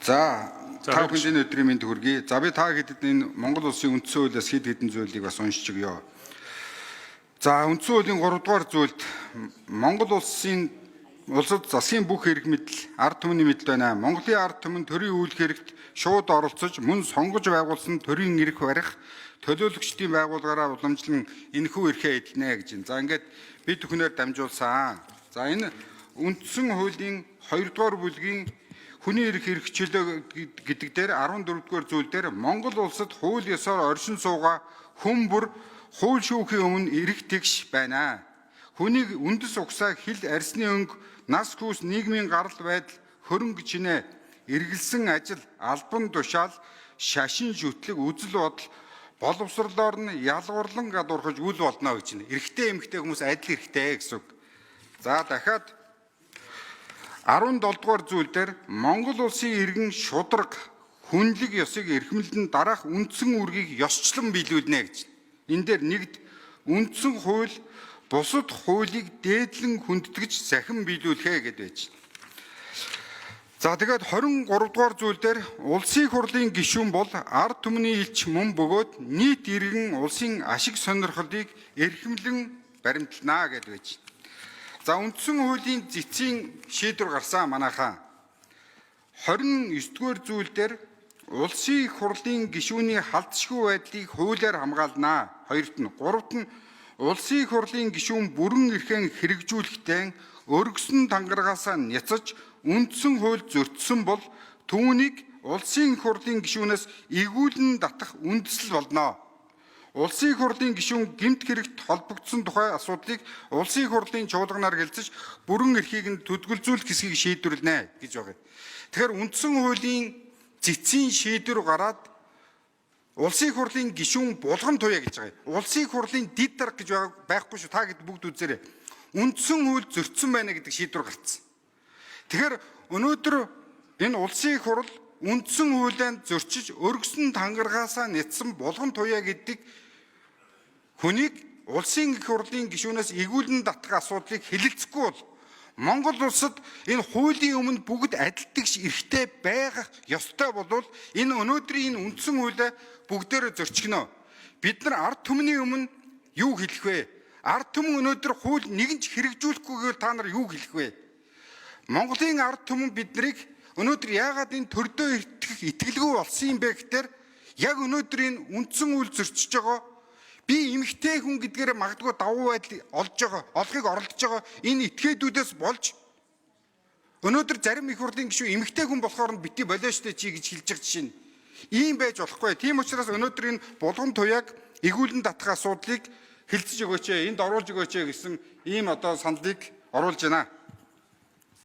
За та бүхэнд энэ өдрийн мэнд хүргэе. За би та хэдэд энэ Монгол улсын үндсэн хуулиас хэд хэдэн зүйлийг бас уншиж өгье. За үндсэн хуулийн 3 дугаар зүйлд Монгол улсад засгийн бүх эрх мэдэл, ард түмний мэдэл байна. Монголын ард түмэн төрийн үйл хэрэгт шууд оролцож, мөн сонгож байгуулсан төрийн эрх барих, төлөөлөгчдийн байгууллагаараа уламжлан энэхүү эрхээ эдэлнэ гэж байна. За ингээд бид бүхнээр дамжуулсан. За энэ үндсэн хуулийн 2 дугаар бүлгийн хүний эрх хэрэгчлөө гэдэг дээр 14 дугаар зүйл дээр Монгол улсад хууль ёсоор оршин суугаа хүн бүр хууль шүүхийн өмнө эрх тэгш байна. Хүнийг үндэс угсаа хил арсны өнгө, нас хүүс нийгмийн гарал байдал, хөрөнгө чинээ, эргэлсэн ажил, албан тушаал, шашин шүтлэг, үзэл бодол боловсрлоор нь ялгуурлан гадуурхаж үл болно гэж байна. Эрэгтэй эмэгтэй хүмүүс адил эрхтэй гэсэн үг. За дахиад 17 дугаар зүйл дээр Монгол улсын иргэн шударга хүнлэг ёсыг эрхэмлэн дараах үндсэн үүргийг ёсчлон биелүүлнэ гэж. Энэ дээр нэгд үндсэн хууль бусад хуулийг дээдлэн хүндэтгэж сахин биелүүлэхэ гэдээ байж. За тэгээд 23 дугаар зүйл дээр улсын хурлын гишүүн бол ард түмний элч мөн бөгөөд нийт иргэн улсын ашиг сонирхлыг эрхэмлэн баримтлана гэдээ байж. За үндсэн хуулийн зэцийн шийдвэр гарсан манайхаа 29 дугаар зүйл дээр улсын их хурлын гишүүний халдшгүй байдлыг хуулиар хамгаална. Хоёрт нь, гуравт нь улсын их хурлын гишүүн бүрэн эрхэн хэрэгжүүлэхдээ өргөсөн тангарагаасаа няцаж үндсэн хууль зөрчсөн бол түүнийг улсын их хурлын гишүүнээс эргүүлэн татах үндэслэл болно. Улсын их хурлын гишүүн гэмт хэрэгт холбогдсон тухай асуудлыг улсын их хурлын чуулганаар хэлцэж бүрэн эрхийг нь төдгөлзүүлэх хэсгийг шийдвэрлэнэ гэж байна. Тэгэхээр үндсэн хуулийн зэцийн шийдвэр гараад улсын их хурлын гишүүн булган туяа гэж байгаа. Улсын их хурлын дид дарга гэж байхгүй шүү. Та хэд бүгд үзээрэй. Үндсэн хууль зөрчсөн байна гэдэг шийдвэр гарцсан. Тэгэхээр өнөөдөр энэ улсын их хурл үндсэн хуулианд зөрчиж өргөсөн тангаргаасаа нэтсэн булган туяа гэдэг хүнийг улсын их хурлын гишүүнээс эргүүлэн татах асуудлыг хэлэлцэхгүй бол Монгол улсад энэ хуулийн өмнө бүгд адилтгч эрхтэй байх ёстой болвол энэ өнөөдрийн энэ үндсэн хуулиа бүгдээрээ зөрчигнө. Бид нар ард түмний өмнө юу хэлэх вэ? Ард түмэн өнөөдөр хууль нэгэн ч хэрэгжүүлэхгүйгээр та нар юу хэлэх вэ? Монголын ард түмэн биднийг өнөөдөр яагаад энэ төрдөө итгэлгүй болсон юм бэ гэхээр яг өнөөдөр энэ үндсэн хууль зөрчиж байгаа би эмэгтэй хүн гэдгээр магадгүй давуу байдал олохыг оролдож байгаа энэ этгээдүүдээс болж өнөөдөр зарим их хурлын гишүүн эмэгтэй хүн болохоор нь бити болиоштой чи гэж хэлж байгаа жишээ нь ийм байж болохгүй. Тийм учраас өнөөдөр энэ булган туяаг эргүүлэн татах асуудлыг хэлцэж өгөөч, энд оруулж өгөөч гэсэн ийм одоо саналыг оруулж байна.